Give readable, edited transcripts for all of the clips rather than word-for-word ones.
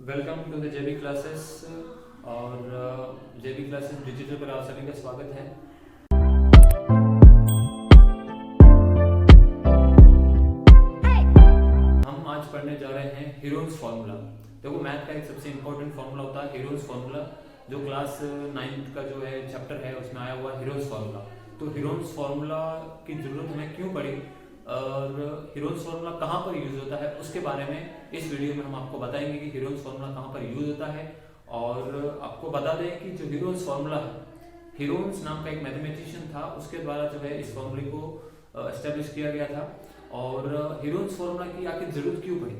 Welcome to the JB classes और JB classes digital पर आप सभी का स्वागत है। हम आज पढ़ने जा रहे हैं हीरोन्स फार्मूला। देखो मैथ का एक सबसे इम्पोर्टेंट फार्मूला होता है हीरोन्स फार्मूला, जो क्लास 9th का जो है चैप्टर है उसमें आया हुआ हीरोन्स फार्मूला। तो हीरोन्स फार्मूला की जरूरत हमें क्यों पड़ी और हीरोन्स फार्मूला कहाँ पर यूज होता है उसके बारे में इस वीडियो में हम आपको बताएंगे कि हीरोन्स फार्मूला कहाँ पर यूज होता है। और आपको बता दें कि जो हीरोन्स फार्मूला है, हीरोन्स नाम का एक मैथमेटिशियन था, उसके द्वारा जो है इस फार्मूले को एस्टेब्लिश किया गया था। और हीरोन्स फार्मूला की आखिर जरूरत क्यों पड़ी?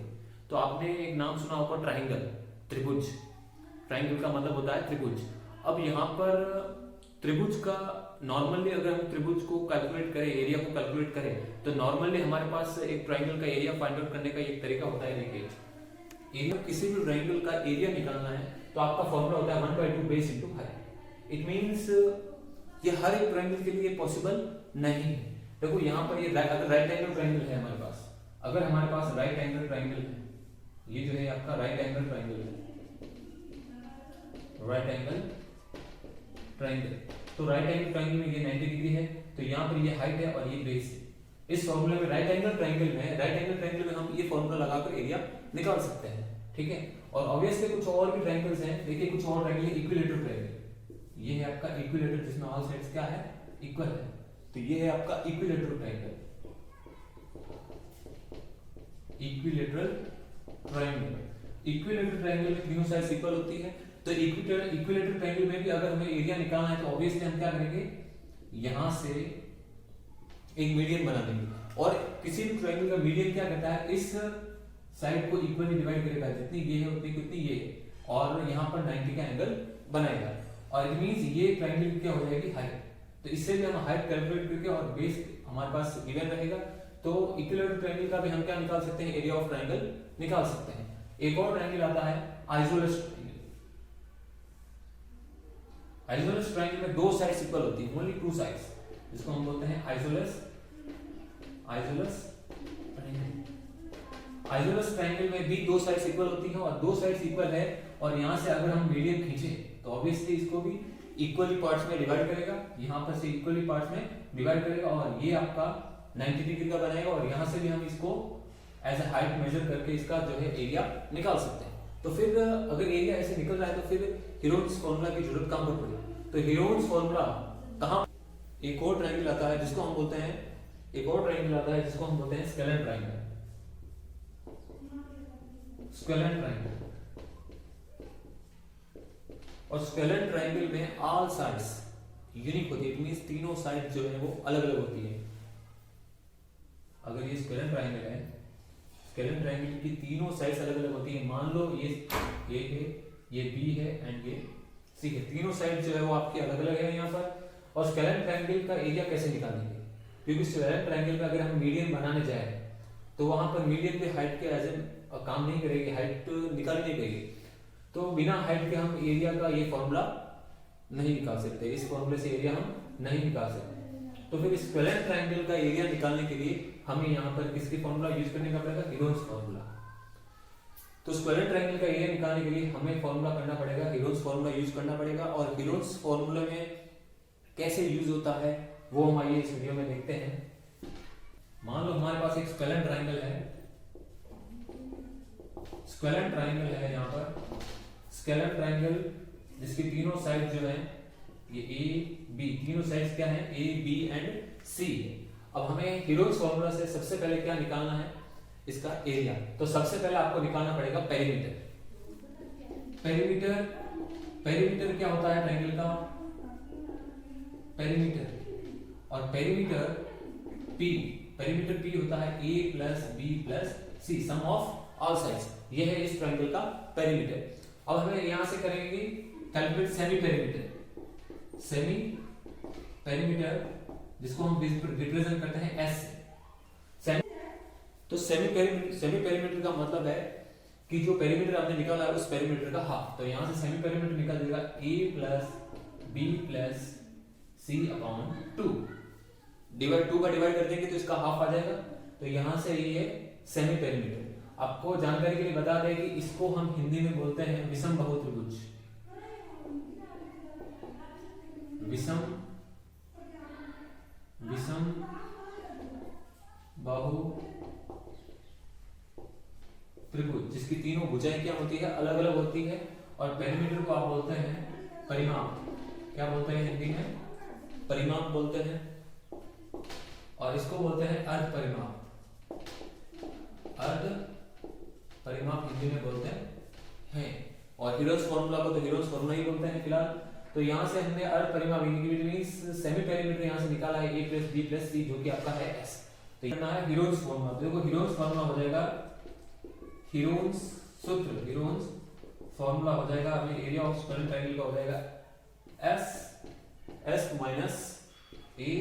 तो आपने एक नाम सुना होगा ट्राइंगल, त्रिभुज। ट्राइंगल का मतलब होता है त्रिभुज। अब यहाँ पर त्रिभुज का नॉर्मली अगर हम त्रिभुज को कैलकुलेट करें, एरिया को कैलकुलेट करें, तो नॉर्मली हमारे पास एक ट्राइंगल का एरिया फाइंड आउट करने का एक तरीका होता है। देखिए, एरिया किसी भी ट्राइंगल का एरिया निकालना है तो आपका फॉर्मूला होता है 1/2 base into height. It means ये हर एक ट्राइंगल के लिए पॉसिबल नहीं है। देखो यहाँ पर ये अगर राइट एंगल ट्राइंगल है हमारे पास, अगर हमारे पास राइट एंगल ट्राइंगल है, ये जो है आपका राइट एंगल ट्राइंगल है, राइट एंगल ट्राइंगल। तो राइट एंगल ट्राइंगल में ये 90 डिग्री है, तो यहाँ पर ये हाइट है और ये बेस है। इस फॉर्मूले में राइट एंगल ट्राइंगल में हम ये फॉर्मूला लगाकर एरिया निकाल सकते हैं, ठीक है। और ऑब्वियसली कुछ और भी ट्राइंगल्स हैं। देखिए कुछ और ट्राइंगल, इक्विलेटरल ट्राइंगल, ये है आपका इक्विलेटरल जिसमें ऑल साइड्स क्या है, इक्वल है। तो ये है आपका equilateral triangle, equilateral triangle. Equilateral triangle में तीनों साइड्स इक्वल होती है। तो इक्विलेटरल ट्राइंगल में भी अगर हमें एरिया निकालना है तो ऑब्वियसली हम क्या करेंगे, यहां से एक मीडियन बना देंगे। और किसी भी ट्राइंगल का मीडियन क्या करता है, इस साइड को इक्वली डिवाइड करेगा, जितनी ये है उतनी कितनी ये है, और यहाँ पर 90 का एंगल बनाएगा। और इट मींस ये ट्राइंगल क्या हो जाएगी, हाइट। तो इससे भी हम हाइट कैलकुलेट करके और बेस हमारे पास गिवन रहेगा। तो इक्विलेटरल ट्राइंगल का भी हम क्या निकाल सकते हैं, एरिया ऑफ ट्राइंगल निकाल सकते हैं। एक और ट्राइंगल आता है आइसोसेलेस ट्राइंगल। आइसोसेलेस ट्राइंगल में दो साइड्स इक्वल होती है, ओनली टू साइड्स, जिसको हम बोलते हैं आइसोसेलेस ट्राइंगल में भी दो साइड्स इक्वल होती हैं। और दो साइड्स इक्वल है और यहां से अगर हम मीडियन खींचे तो ऑब्वियसली इसको भी इक्वली पार्ट्स में डिवाइड करेगा, यहां पर से इक्वली पार्ट्स में डिवाइड करेगा और ये आपका 90 डिग्री का बनाएगा। और यहां से भी हम इसको एज अ हाइट मेजर करके इसका जो है एरिया निकाल सकते हैं। तो फिर अगर एरिया ऐसे निकल रहा है तो फिर हीरोन्स फार्मूला की जरूरत कहां पर पड़ी? तो हीरोन्स फार्मूला कहां? एक और ट्राइंगल आता है जिसको हम बोलते हैं स्केलर ट्राइंगल। स्केलर ट्राइंगल, और स्केलर ट्राइंगल में ऑल साइड्स यूनिक होती है। इट मींस तीनों साइड जो है वो अलग अलग होती है। अगर ये स्केलर ट्राइंगल है, स्केलर ट्राइंगल की तीनों साइड्स अलग अलग होती है। मान लो ये A है, ये B है एंड ये C है। तीनों साइड जो है वो आपकी अलग अलग है यहाँ पर। और स्केलर ट्राइंगल का एरिया कैसे निकालेंगे? क्योंकि स्केलर ट्राइंगल में अगर हम मीडियन बनाने जाए तो वहां पर मीडियन पे हाइट के एज काम नहीं करेगी, हाइट निकाल नहीं देगी। तो बिना हाइट के हम एरिया का ये फॉर्मूला नहीं निकाल सकते, इस फॉर्मूले से एरिया हम नहीं निकाल सकते। तो फिर स्केलर ट्राइंगल का एरिया निकालने के लिए हमें यहाँ पर किसकी फॉर्मूला यूज करने का पड़ेगा, हीरोन्स फार्मूला। तो स्केलर ट्राइंगल का एरिया निकालने के लिए हमें फॉर्मूला करना पड़ेगा, हीरोन्स फार्मूला यूज करना पड़ेगा। और हीरोन्स फार्मूला में कैसे यूज होता है वो हम आइए इस वीडियो में देखते हैं। मान लो हमारे पास एक स्केलर ट्राइंगल है, स्केलर ट्राइंगल है यहाँ पर, स्केलर ट्राइंगल जिसकी तीनों साइड जो है ये A B, तीनों साइड्स क्या है, A B एंड C। अब हमें हीरोन्स फार्मूला से सबसे पहले क्या निकालना है, इसका एरिया। तो सबसे पहले आपको निकालना पड़ेगा पेरीमीटर। पेरीमीटर क्या होता है ट्राइंगल का, पेरीमीटर। और पेरीमीटर P होता है A plus B plus C, sum of all sides. ये है इस ट्राइंगल का पेरीमीटर। अब हमें यहां से करेंगे कैलकुलेट सेमी पेरीमीटर, जिसको हम रिप्रेजेंट करते हैं S से। तो सेमी पेरीमीटर का मतलब है कि जो पेरीमीटर आपने निकाला है उस पेरीमीटर का हाफ। तो यहां से सेमी पेरीमीटर निकल जाएगा A plus B plus C upon 2। Divide 2 का डिवाइड कर देंगे तो इसका हाफ आ जाएगा। तो यहां से ये सेमी पेरीमीटर। आपको जानकारी के लिए बता दें कि इसको हम हिंदी में बोलते हैं विषम बाहु त्रिभुज। विषम बाहु त्रिभुज जिसकी तीनों भुजाएं क्या होती है, अलग अलग होती है। और पेरीमीटर को आप बोलते हैं परिमाप। क्या बोलते हैं हिंदी में? परिमाप बोलते हैं। और इसको बोलते हैं अर्ध परिमाप। अर्ध परिमाप हिंदी में बोलते हैं। और हीरोज फॉर्मूला को तो हीरोज फॉर्मूला ही बोलते हैं फिलहाल। तो यहाँ से हमने अर्ध परिमाप सेमी पेरीमीटर यहाँ से निकाला है a प्लस बी प्लस सी, जो कि आपका है s। तो करना है हीरोज फॉर्मूला। देखो हीरोज फॉर्मूला हो जाएगा, हीरोज सूत्र, हीरोज फॉर्मूला हो जाएगा अभी एरिया ऑफ स्क्वायर ट्रायंगल का हो जाएगा s minus a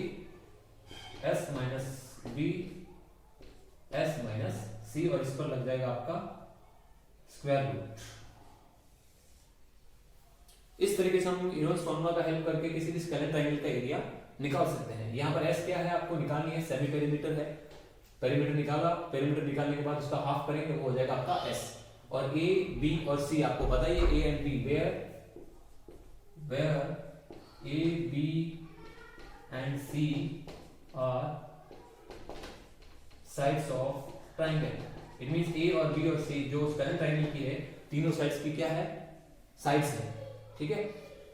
s minus b s minus c, और इस पर लग जाएगा आपका स्क्वायर रूट। इस तरीके से हम हीरोज फॉर्मूला का हेल्प करके किसी भी स्केलेटल ट्रायंगल का एरिया निकाल सकते हैं। यहाँ पर s क्या है आपको निकालनी है, सेमी पेरीमीटर है। पेरीमीटर निकाला, पेरीमीटर निकालने के बाद उसका हाफ करेंगे, वो हो जाएगा आपका s। और a b और c आपको पता ही है, a and b where a b and c are sides of triangle। It means a और b और c जो स्केलेटल ट्रायंगल की है, तीनों साइड्स की क्या है, साइड्स है। ठीक है,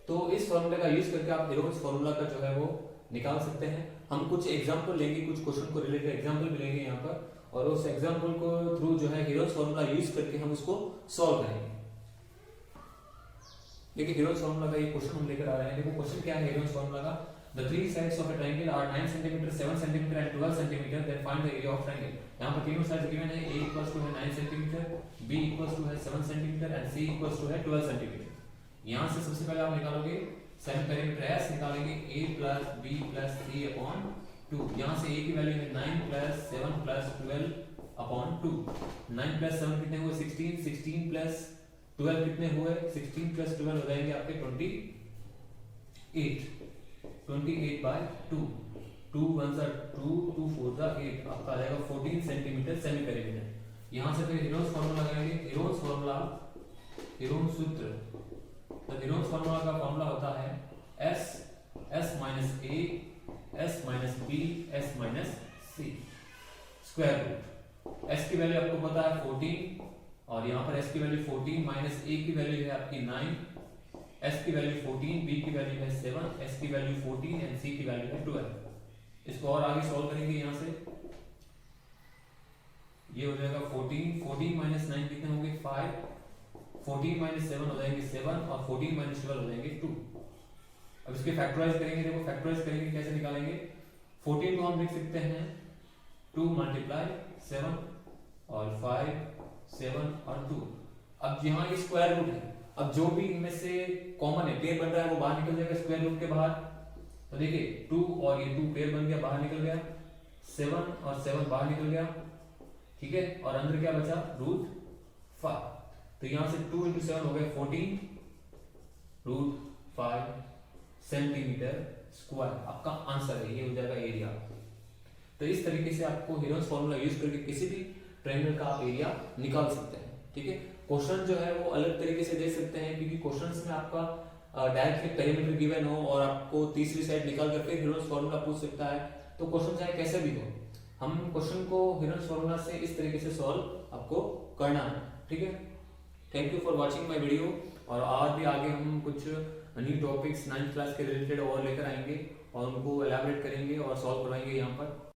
तो इस फॉर्मूले का यूज करके आप हीरोज फॉर्मूला का जो है वो निकाल सकते हैं। हम कुछ एग्जांपल लेंगे, कुछ क्वेश्चन को रिलेटेड एग्जांपल भी लेंगे यहाँ पर, और उस एग्जांपल को थ्रू जो है हीरोज फॉर्मूला यूज करके हम उसको सॉल्व करेंगे। देखिए हीरोज फॉर्मूला का ये क्वेश्चन हम लेकर आ रहे हैं। देखो क्वेश्चन क्या है हीरोज फॉर्मूला का, the three sides of a triangle are 9 centimetre, 7 centimetre and 12 centimetre, then find the area of triangle. यहाँ पर तीनों साइड्स गिवन है, a इक्वल्स टू है 9 सेंटीमीटर, b इक्वल्स टू है 7 centimetre and c equals to है 12 centimetre. यहाँ से सबसे पहले आप निकालोगे सेमी पेरीमीटर s, निकालेंगे a plus b plus c upon 2। यहाँ से a की वैल्यू है 9 प्लस 7 प्लस 12 अपॉन 2। 9 प्लस 7 कितने हुए 16, 16 प्लस 12 कितने हुए 16 प्लस 12 हो जाएंगे आपके 28, 28 बाय 2, 2 1 सा 2, 2 4 सा 8, आपका आ जाएगा 14 सेंटीमीटर सेमी पेरीमीटर। यहाँ से फिर हीरोज फॉर्मूला लगाएंगे, हीरोज फॉर्मूला, हीरोज सूत्र। तो हीरोज फॉर्मूला का फॉर्मूला होता है s minus a s minus b s minus c square root. s की वैल्यू आपको पता है 14, और यहाँ पर s की वैल्यू 14 माइनस a की वैल्यू है आपकी 9, s की वैल्यू 14, b की वैल्यू है 7, s की वैल्यू 14 एंड c की वैल्यू है 12। इसको और आगे सॉल्व करेंगे। यहाँ से ये हो जाएगा 14 माइनस 9 कितने होंगे 5, 14 माइनस 7 हो जाएंगे 7, और 14 माइनस 12 हो जाएंगे 2। अब इसके फैक्टराइज करेंगे। देखो फैक्टराइज करेंगे कैसे निकालेंगे, 14 को हम लिख सकते हैं 2 मल्टीप्लाई 7 और 5 7 और 2। अब यहाँ ये स्क्वायर रूट है, अब जो भी इनमें से कॉमन है पेयर बन रहा है वो बाहर निकल जाएगा स्क्वायर रूट के बाहर। तो देखिए 2 और ये 2 पेयर बन गया, बाहर निकल गया, 7 और 7 बाहर निकल गया। ठीक है, और अंदर क्या बचा रूट 5। तो यहाँ से 2 इंटू 7 हो गए 14 रूट 5 सेंटीमीटर स्क्वायर, आपका आंसर है, ये हो जाएगा एरिया। तो इस तरीके से आपको हीरोज फॉर्मूला यूज करके किसी भी ट्रायंगल का आप एरिया निकाल सकते हैं। ठीक है, क्वेश्चन जो है वो अलग तरीके से दे सकते हैं, क्योंकि क्वेश्चंस में आपका डायरेक्टली पेरीमीटर गिवन हो और आपको तीसरी साइड निकाल कर फिर हीरोज फॉर्मूला पूछ सकता है। तो क्वेश्चन चाहे कैसे भी हो, हम क्वेश्चन को हीरोज फॉर्मूला से इस तरीके से सॉल्व आपको करना है। ठीक है, thank you for watching my video. और भी आगे हम कुछ न्यू टॉपिक्स 9th क्लास के रिलेटेड और लेकर आएंगे और उनको एलैबोरेट करेंगे और सॉल्व करवाएंगे यहाँ पर।